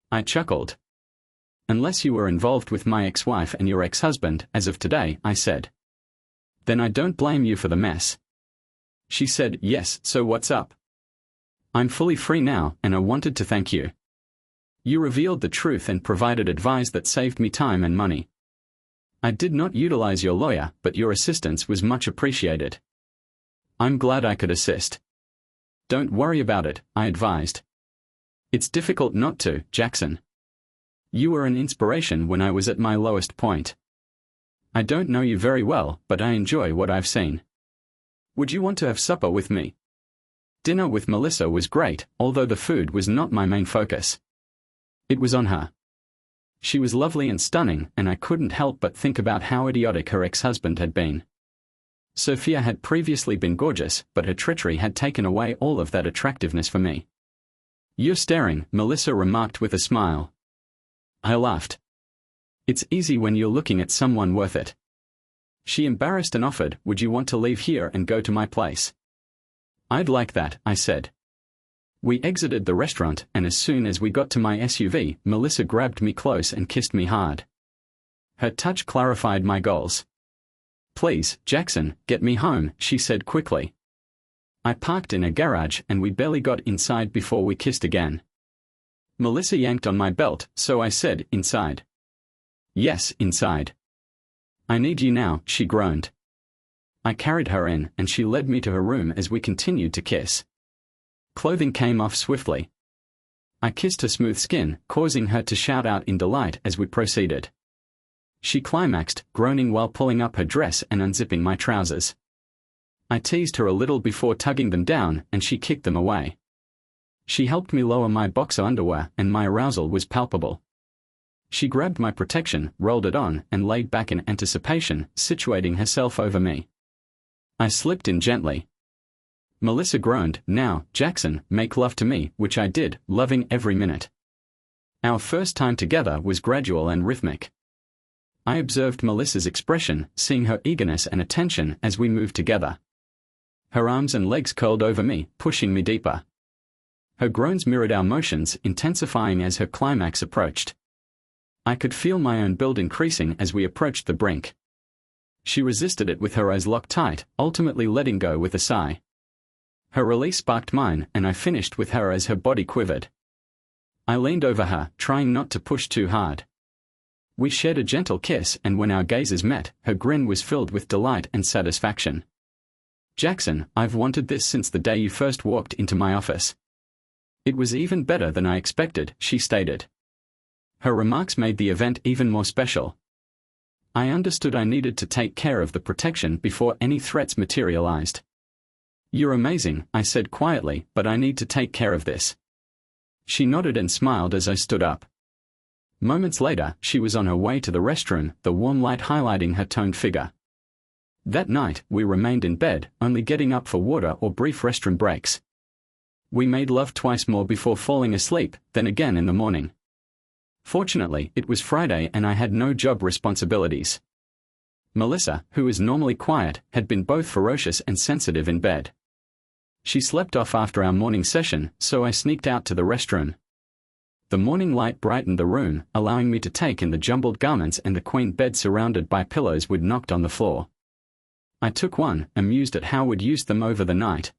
I chuckled. "Unless you were involved with my ex-wife and your ex-husband, as of today," I said. "Then I don't blame you for the mess." She said, "Yes, so what's up?" "I'm fully free now, and I wanted to thank you. You revealed the truth and provided advice that saved me time and money. I did not utilize your lawyer, but your assistance was much appreciated. I'm glad I could assist." "Don't worry about it," I advised. "It's difficult not to, Jackson. You were an inspiration when I was at my lowest point. I don't know you very well, but I enjoy what I've seen. Would you want to have supper with me?" Dinner with Melissa was great, although the food was not my main focus. It was on her. She was lovely and stunning, and I couldn't help but think about how idiotic her ex-husband had been. Sophia had previously been gorgeous, but her treachery had taken away all of that attractiveness for me. "You're staring," Melissa remarked with a smile. I laughed. "It's easy when you're looking at someone worth it." She embarrassed and offered, "Would you want to leave here and go to my place?" "I'd like that," I said. We exited the restaurant, and as soon as we got to my SUV, Melissa grabbed me close and kissed me hard. Her touch clarified my goals. "Please, Jackson, get me home," she said quickly. I parked in a garage, and we barely got inside before we kissed again. Melissa yanked on my belt, so I said, "Inside." "Yes, inside." "I need you now," she groaned. I carried her in, and she led me to her room as we continued to kiss. Clothing came off swiftly. I kissed her smooth skin, causing her to shout out in delight as we proceeded. She climaxed, groaning while pulling up her dress and unzipping my trousers. I teased her a little before tugging them down, and she kicked them away. She helped me lower my boxer underwear, and my arousal was palpable. She grabbed my protection, rolled it on, and laid back in anticipation, situating herself over me. I slipped in gently. Melissa groaned, "Now, Jackson, make love to me," which I did, loving every minute. Our first time together was gradual and rhythmic. I observed Melissa's expression, seeing her eagerness and attention as we moved together. Her arms and legs curled over me, pushing me deeper. Her groans mirrored our motions, intensifying as her climax approached. I could feel my own build increasing as we approached the brink. She resisted it with her eyes locked tight, ultimately letting go with a sigh. Her release sparked mine, and I finished with her as her body quivered. I leaned over her, trying not to push too hard. We shared a gentle kiss, and when our gazes met, her grin was filled with delight and satisfaction. "Jackson, I've wanted this since the day you first walked into my office." "It was even better than I expected," she stated. Her remarks made the event even more special. I understood I needed to take care of the protection before any threats materialized. "You're amazing," I said quietly, "but I need to take care of this." She nodded and smiled as I stood up. Moments later, she was on her way to the restroom, the warm light highlighting her toned figure. That night, we remained in bed, only getting up for water or brief restroom breaks. We made love twice more before falling asleep, then again in the morning. Fortunately, it was Friday and I had no job responsibilities. Melissa, who is normally quiet, had been both ferocious and sensitive in bed. She slept off after our morning session, so I sneaked out to the restroom. The morning light brightened the room, allowing me to take in the jumbled garments and the quaint bed surrounded by pillows we'd knocked on the floor. I took one, amused at how we'd used them over the night.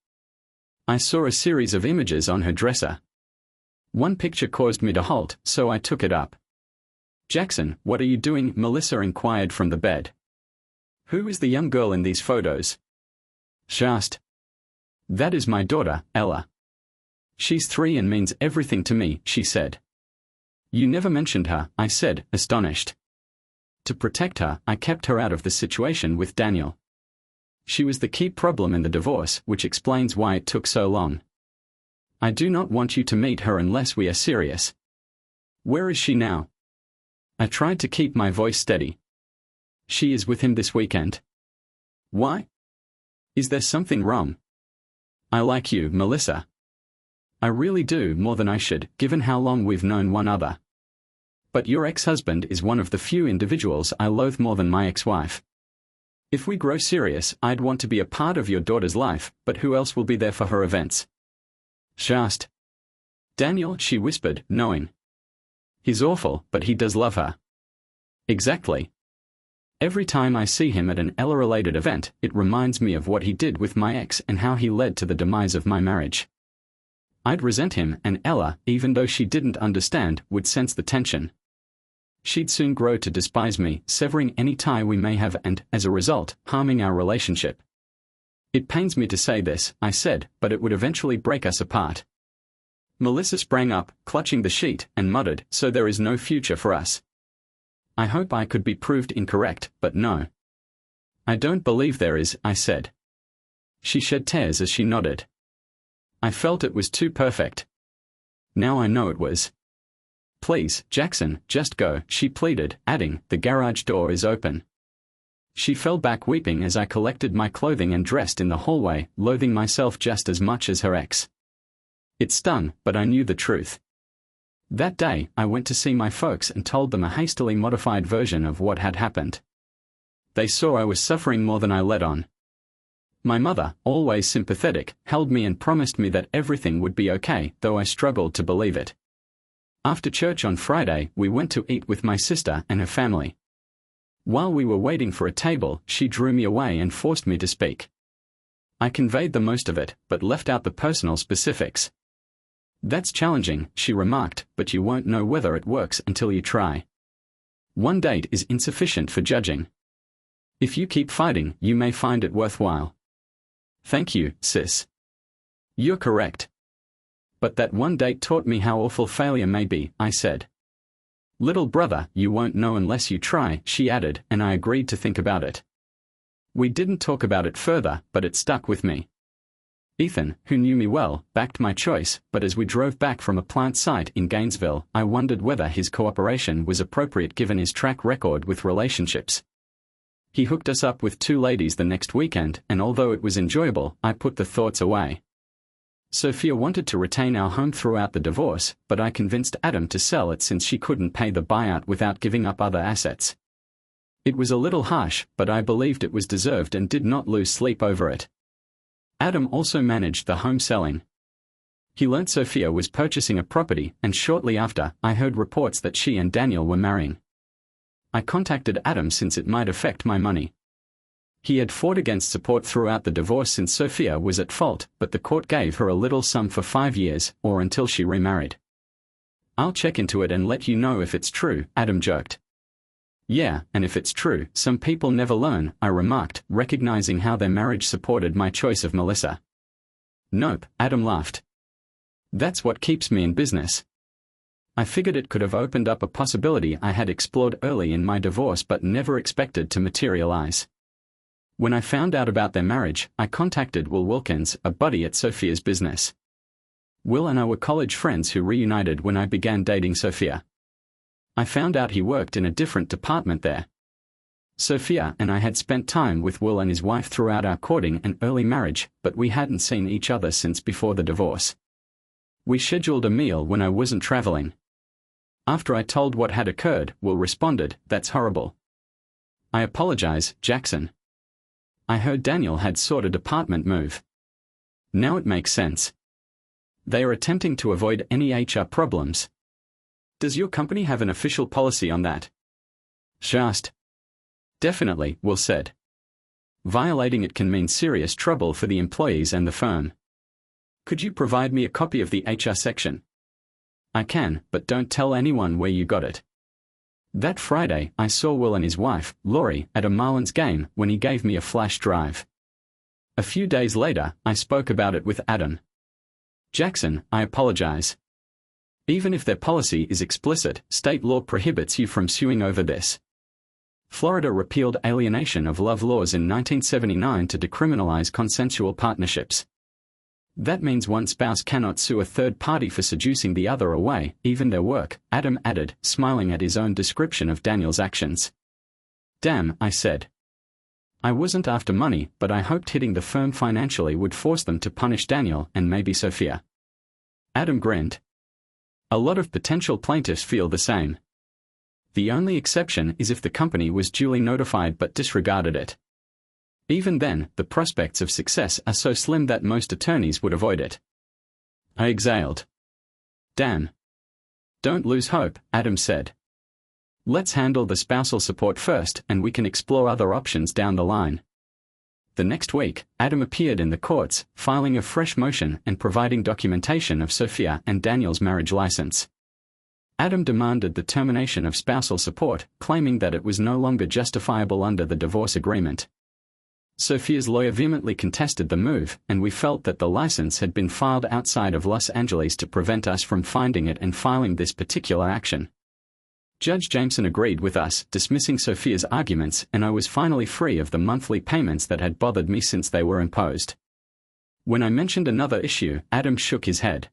I saw a series of images on her dresser. One picture caused me to halt, so I took it up. "Jackson, what are you doing?" Melissa inquired from the bed. "Who is the young girl in these photos?" She asked. "That is my daughter, Ella. She's 3 and means everything to me," she said. "You never mentioned her," I said, astonished. "To protect her, I kept her out of the situation with Daniel. She was the key problem in the divorce, which explains why it took so long. I do not want you to meet her unless we are serious." "Where is she now?" I tried to keep my voice steady. "She is with him this weekend." "Why? Is there something wrong?" "I like you, Melissa. I really do, more than I should, given how long we've known one another. But your ex-husband is one of the few individuals I loathe more than my ex-wife. If we grow serious, I'd want to be a part of your daughter's life, but who else will be there for her events?" She asked. "Daniel," she whispered, knowing. "He's awful, but he does love her." "Exactly. Every time I see him at an Ella-related event, it reminds me of what he did with my ex and how he led to the demise of my marriage. I'd resent him, and Ella, even though she didn't understand, would sense the tension. She'd soon grow to despise me, severing any tie we may have and, as a result, harming our relationship. It pains me to say this," I said, "but it would eventually break us apart." Melissa sprang up, clutching the sheet, and muttered, "So there is no future for us." I hope I could be proved incorrect, but no. "I don't believe there is," I said. She shed tears as she nodded. I felt it was too perfect. Now I know it was. "Please, Jackson, just go," she pleaded, adding, "The garage door is open." She fell back weeping as I collected my clothing and dressed in the hallway, loathing myself just as much as her ex. It stung, but I knew the truth. That day, I went to see my folks and told them a hastily modified version of what had happened. They saw I was suffering more than I let on. My mother, always sympathetic, held me and promised me that everything would be okay, though I struggled to believe it. After church on Friday, we went to eat with my sister and her family. While we were waiting for a table, she drew me away and forced me to speak. I conveyed the most of it, but left out the personal specifics. "That's challenging," she remarked, "but you won't know whether it works until you try. One date is insufficient for judging. If you keep fighting, you may find it worthwhile." "Thank you, sis. You're correct. But that one date taught me how awful failure may be," I said. "Little brother, you won't know unless you try," she added, and I agreed to think about it. We didn't talk about it further, but it stuck with me. Ethan, who knew me well, backed my choice, but as we drove back from a plant site in Gainesville, I wondered whether his cooperation was appropriate given his track record with relationships. He hooked us up with 2 ladies the next weekend, and although it was enjoyable, I put the thoughts away. Sophia wanted to retain our home throughout the divorce, but I convinced Adam to sell it since she couldn't pay the buyout without giving up other assets. It was a little harsh, but I believed it was deserved and did not lose sleep over it. Adam also managed the home selling. He learnt Sophia was purchasing a property, and shortly after, I heard reports that she and Daniel were marrying. I contacted Adam since it might affect my money. He had fought against support throughout the divorce since Sophia was at fault, but the court gave her a little sum for 5 years, or until she remarried. "I'll check into it and let you know if it's true," Adam joked. "Yeah, and if it's true, some people never learn," I remarked, recognizing how their marriage supported my choice of Melissa. "Nope," Adam laughed. "That's what keeps me in business." I figured it could have opened up a possibility I had explored early in my divorce but never expected to materialize. When I found out about their marriage, I contacted Will Wilkins, a buddy at Sophia's business. Will and I were college friends who reunited when I began dating Sophia. I found out he worked in a different department there. Sophia and I had spent time with Will and his wife throughout our courting and early marriage, but we hadn't seen each other since before the divorce. We scheduled a meal when I wasn't traveling. After I told what had occurred, Will responded, "That's horrible. I apologize, Jackson. I heard Daniel had sought a department move. Now it makes sense. They are attempting to avoid any HR problems. Does your company have an official policy on that? She asked. Definitely, Will said. Violating it can mean serious trouble for the employees and the firm. Could you provide me a copy of the HR section? I can, but don't tell anyone where you got it. That Friday, I saw Will and his wife, Lori, at a Marlins game when he gave me a flash drive. A few days later, I spoke about it with Adam. Jackson, I apologize. Even if their policy is explicit, state law prohibits you from suing over this. Florida repealed alienation of love laws in 1979 to decriminalize consensual partnerships. That means one spouse cannot sue a third party for seducing the other away, even their work, Adam added, smiling at his own description of Daniel's actions. Damn, I said. I wasn't after money, but I hoped hitting the firm financially would force them to punish Daniel and maybe Sophia. Adam grinned. A lot of potential plaintiffs feel the same. The only exception is if the company was duly notified but disregarded it. Even then, the prospects of success are so slim that most attorneys would avoid it. I exhaled. Damn. Don't lose hope, Adam said. Let's handle the spousal support first and we can explore other options down the line. The next week, Adam appeared in the courts, filing a fresh motion and providing documentation of Sophia and Daniel's marriage license. Adam demanded the termination of spousal support, claiming that it was no longer justifiable under the divorce agreement. Sophia's lawyer vehemently contested the move, and we felt that the license had been filed outside of Los Angeles to prevent us from finding it and filing this particular action. Judge Jameson agreed with us, dismissing Sophia's arguments, and I was finally free of the monthly payments that had bothered me since they were imposed. When I mentioned another issue, Adam shook his head.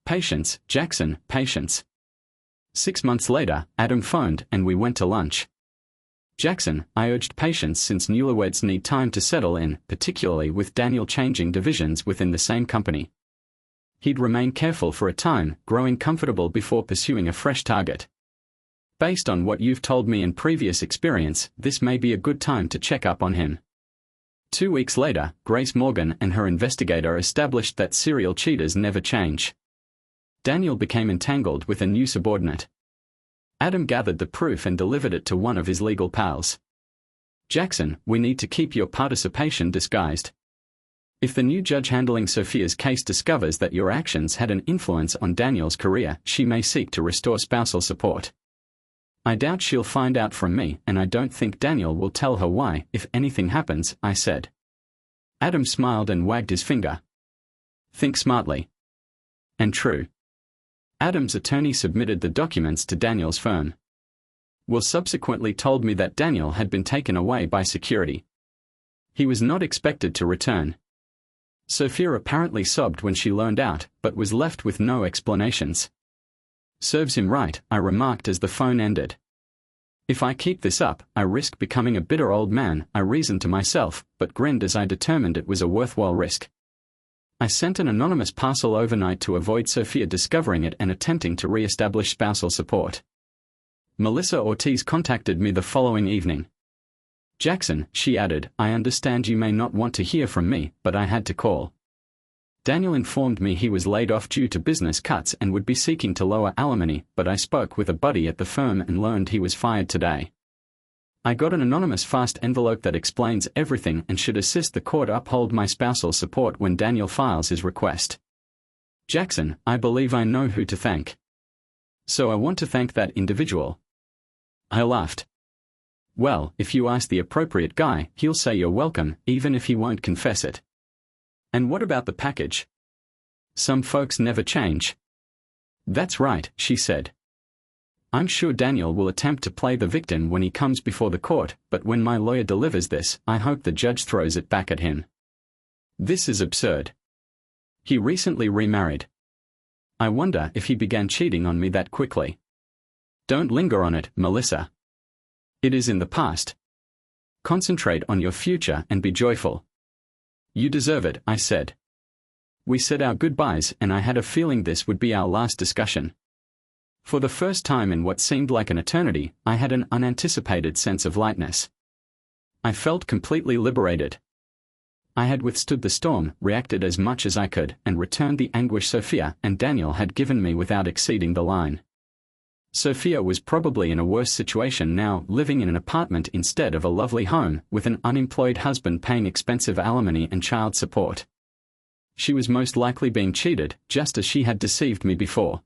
Patience, Jackson, patience. 6 months later, Adam phoned and we went to lunch. Jackson, I urged patience since newlyweds need time to settle in, particularly with Daniel changing divisions within the same company. He'd remain careful for a time, growing comfortable before pursuing a fresh target. Based on what you've told me in previous experience, this may be a good time to check up on him. 2 weeks later, Grace Morgan and her investigator established that serial cheaters never change. Daniel became entangled with a new subordinate. Adam gathered the proof and delivered it to one of his legal pals. Jackson, we need to keep your participation disguised. If the new judge handling Sophia's case discovers that your actions had an influence on Daniel's career, she may seek to restore spousal support. I doubt she'll find out from me, and I don't think Daniel will tell her why, if anything happens, I said. Adam smiled and wagged his finger. Think smartly. And true. Adam's attorney submitted the documents to Daniel's firm. Will subsequently told me that Daniel had been taken away by security. He was not expected to return. Sophia apparently sobbed when she learned out, but was left with no explanations. Serves him right, I remarked as the phone ended. If I keep this up, I risk becoming a bitter old man, I reasoned to myself, but grinned as I determined it was a worthwhile risk. I sent an anonymous parcel overnight to avoid Sophia discovering it and attempting to re-establish spousal support. Melissa Ortiz contacted me the following evening. Jackson, she added, I understand you may not want to hear from me, but I had to call. Daniel informed me he was laid off due to business cuts and would be seeking to lower alimony, but I spoke with a buddy at the firm and learned he was fired today. I got an anonymous fast envelope that explains everything and should assist the court uphold my spousal support when Daniel files his request. Jackson, I believe I know who to thank. So I want to thank that individual. I laughed. Well, if you ask the appropriate guy, he'll say you're welcome, even if he won't confess it. And what about the package? Some folks never change. That's right, she said. I'm sure Daniel will attempt to play the victim when he comes before the court, but when my lawyer delivers this, I hope the judge throws it back at him. This is absurd. He recently remarried. I wonder if he began cheating on me that quickly. Don't linger on it, Melissa. It is in the past. Concentrate on your future and be joyful. You deserve it, I said. We said our goodbyes, and I had a feeling this would be our last discussion. For the first time in what seemed like an eternity, I had an unanticipated sense of lightness. I felt completely liberated. I had withstood the storm, reacted as much as I could, and returned the anguish Sophia and Daniel had given me without exceeding the line. Sophia was probably in a worse situation now, living in an apartment instead of a lovely home, with an unemployed husband paying expensive alimony and child support. She was most likely being cheated, just as she had deceived me before.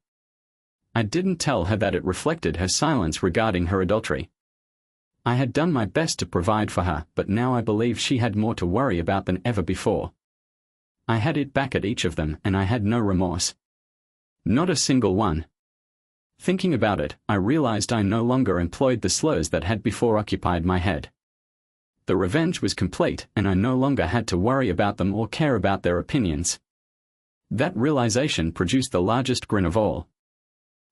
I didn't tell her that it reflected her silence regarding her adultery. I had done my best to provide for her, but now I believe she had more to worry about than ever before. I had it back at each of them, and I had no remorse. Not a single one. Thinking about it, I realized I no longer employed the slurs that had before occupied my head. The revenge was complete, and I no longer had to worry about them or care about their opinions. That realization produced the largest grin of all.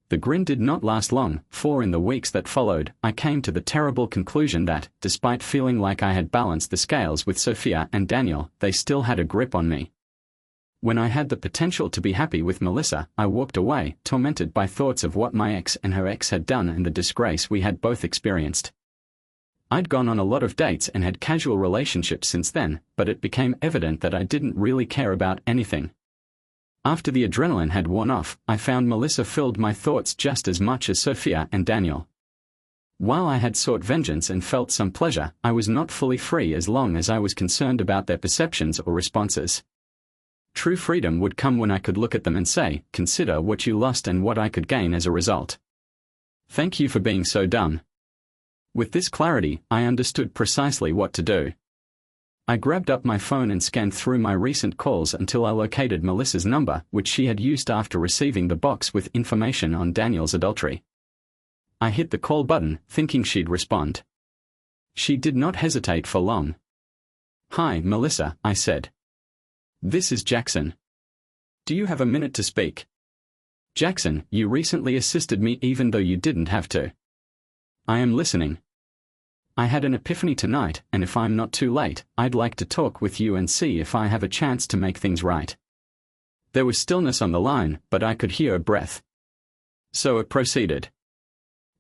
The grin did not last long, for in the weeks that followed, I came to the terrible conclusion that, despite feeling like I had balanced the scales with Sophia and Daniel, they still had a grip on me. When I had the potential to be happy with Melissa, I walked away, tormented by thoughts of what my ex and her ex had done and the disgrace we had both experienced. I'd gone on a lot of dates and had casual relationships since then, but it became evident that I didn't really care about anything. After the adrenaline had worn off, I found Melissa filled my thoughts just as much as Sophia and Daniel. While I had sought vengeance and felt some pleasure, I was not fully free as long as I was concerned about their perceptions or responses. True freedom would come when I could look at them and say, "Consider what you lost and what I could gain as a result. Thank you for being so dumb." With this clarity, I understood precisely what to do. I grabbed up my phone and scanned through my recent calls until I located Melissa's number, which she had used after receiving the box with information on Daniel's adultery. I hit the call button, thinking she'd respond. She did not hesitate for long. "Hi, Melissa," I said. "This is Jackson. Do you have a minute to speak?" "Jackson, you recently assisted me even though you didn't have to." "I am listening." "I had an epiphany tonight, and if I'm not too late, I'd like to talk with you and see if I have a chance to make things right." There was stillness on the line, but I could hear a breath. So it proceeded.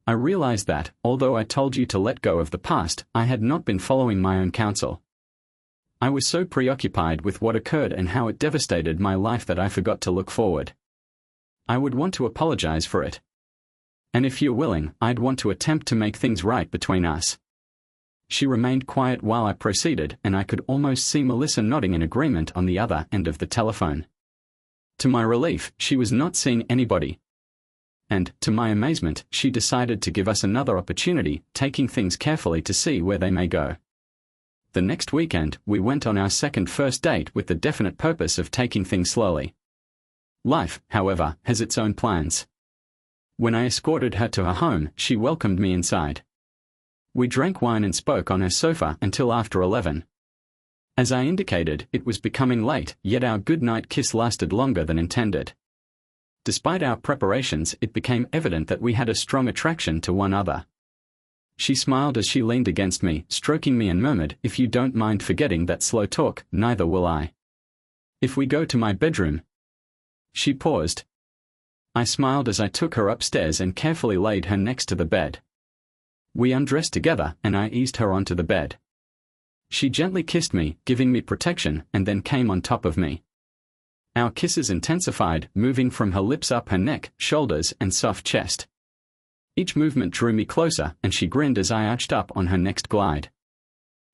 I realized that, although I told you to let go of the past, I had not been following my own counsel. I was so preoccupied with what occurred and how it devastated my life that I forgot to look forward. I would want to apologize for it. And if you're willing, I'd want to attempt to make things right between us. She remained quiet while I proceeded, and I could almost see Melissa nodding in agreement on the other end of the telephone. To my relief, she was not seeing anybody. And, to my amazement, she decided to give us another opportunity, taking things carefully to see where they may go. The next weekend, we went on our second first date with the definite purpose of taking things slowly. Life, however, has its own plans. When I escorted her to her home, she welcomed me inside. We drank wine and spoke on her sofa until after 11. As I indicated, it was becoming late, yet our goodnight kiss lasted longer than intended. Despite our preparations, it became evident that we had a strong attraction to one another. She smiled as she leaned against me, stroking me, and murmured, "If you don't mind forgetting that slow talk, neither will I. If we go to my bedroom." She paused. I smiled as I took her upstairs and carefully laid her next to the bed. We undressed together, and I eased her onto the bed. She gently kissed me, giving me protection, and then came on top of me. Our kisses intensified, moving from her lips up her neck, shoulders, and soft chest. Each movement drew me closer, and she grinned as I arched up on her next glide.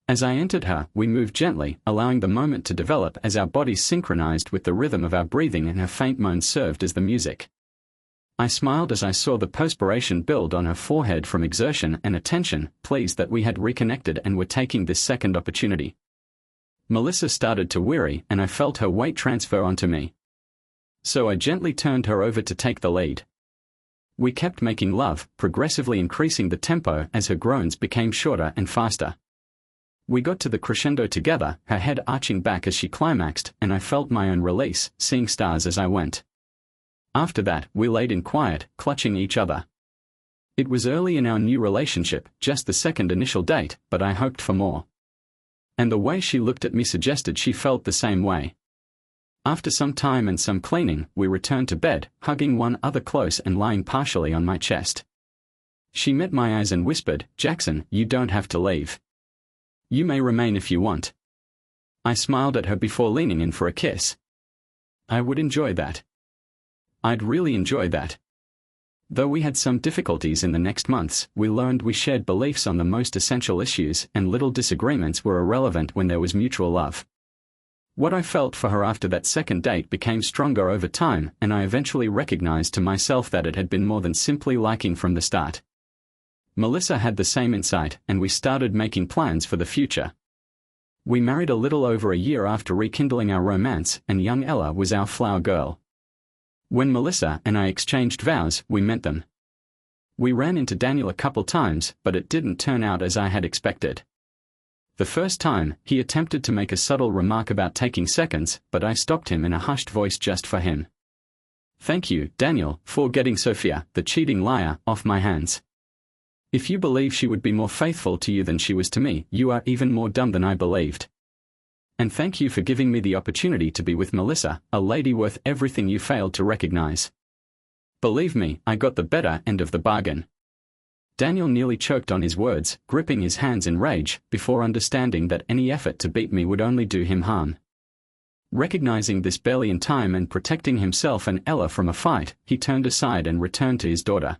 As I entered her, we moved gently, allowing the moment to develop as our bodies synchronized with the rhythm of our breathing, and her faint moans served as the music. I smiled as I saw the perspiration build on her forehead from exertion and attention, pleased that we had reconnected and were taking this second opportunity. Melissa started to weary, and I felt her weight transfer onto me. So I gently turned her over to take the lead. We kept making love, progressively increasing the tempo as her groans became shorter and faster. We got to the crescendo together, her head arching back as she climaxed, and I felt my own release, seeing stars as I went. After that, we laid in quiet, clutching each other. It was early in our new relationship, just the second initial date, but I hoped for more. And the way she looked at me suggested she felt the same way. After some time and some cleaning, we returned to bed, hugging one another close and lying partially on my chest. She met my eyes and whispered, "Jackson, you don't have to leave. You may remain if you want." I smiled at her before leaning in for a kiss. I would enjoy that. I'd really enjoy that. Though we had some difficulties in the next months, we learned we shared beliefs on the most essential issues, and little disagreements were irrelevant when there was mutual love. What I felt for her after that second date became stronger over time, and I eventually recognized to myself that it had been more than simply liking from the start. Melissa had the same insight, and we started making plans for the future. We married a little over a year after rekindling our romance, and young Ella was our flower girl. When Melissa and I exchanged vows, we meant them. We ran into Daniel a couple times, but it didn't turn out as I had expected. The first time, he attempted to make a subtle remark about taking seconds, but I stopped him in a hushed voice just for him. "Thank you, Daniel, for getting Sophia, the cheating liar, off my hands. If you believe she would be more faithful to you than she was to me, you are even more dumb than I believed. And thank you for giving me the opportunity to be with Melissa, a lady worth everything you failed to recognize. Believe me, I got the better end of the bargain." Daniel nearly choked on his words, gripping his hands in rage, before understanding that any effort to beat me would only do him harm. Recognizing this barely in time and protecting himself and Ella from a fight, he turned aside and returned to his daughter.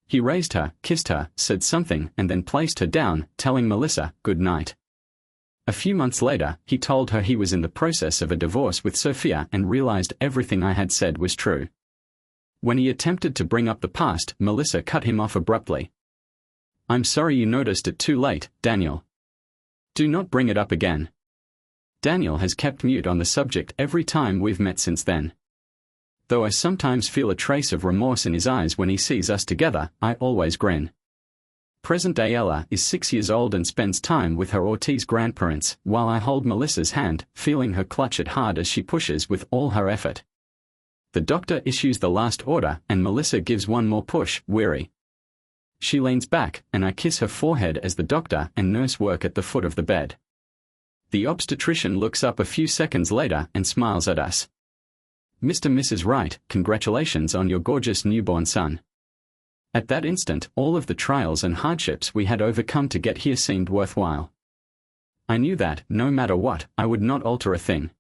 He raised her, kissed her, said something, and then placed her down, telling Melissa, "Good night." A few months later, he told her he was in the process of a divorce with Sophia and realized everything I had said was true. When he attempted to bring up the past, Melissa cut him off abruptly. "I'm sorry you noticed it too late, Daniel. Do not bring it up again." Daniel has kept mute on the subject every time we've met since then. Though I sometimes feel a trace of remorse in his eyes when he sees us together, I always grin. Present-day Ella is 6 years old and spends time with her Ortiz grandparents, while I hold Melissa's hand, feeling her clutch it hard as she pushes with all her effort. The doctor issues the last order, and Melissa gives one more push, weary. She leans back, and I kiss her forehead as the doctor and nurse work at the foot of the bed. The obstetrician looks up a few seconds later and smiles at us. "Mr. and Mrs. Wright, congratulations on your gorgeous newborn son." At that instant, all of the trials and hardships we had overcome to get here seemed worthwhile. I knew that, no matter what, I would not alter a thing.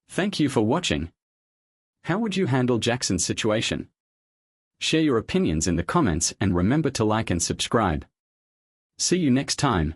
Thank you for watching. How would you handle Jackson's situation? Share your opinions in the comments and remember to like and subscribe. See you next time.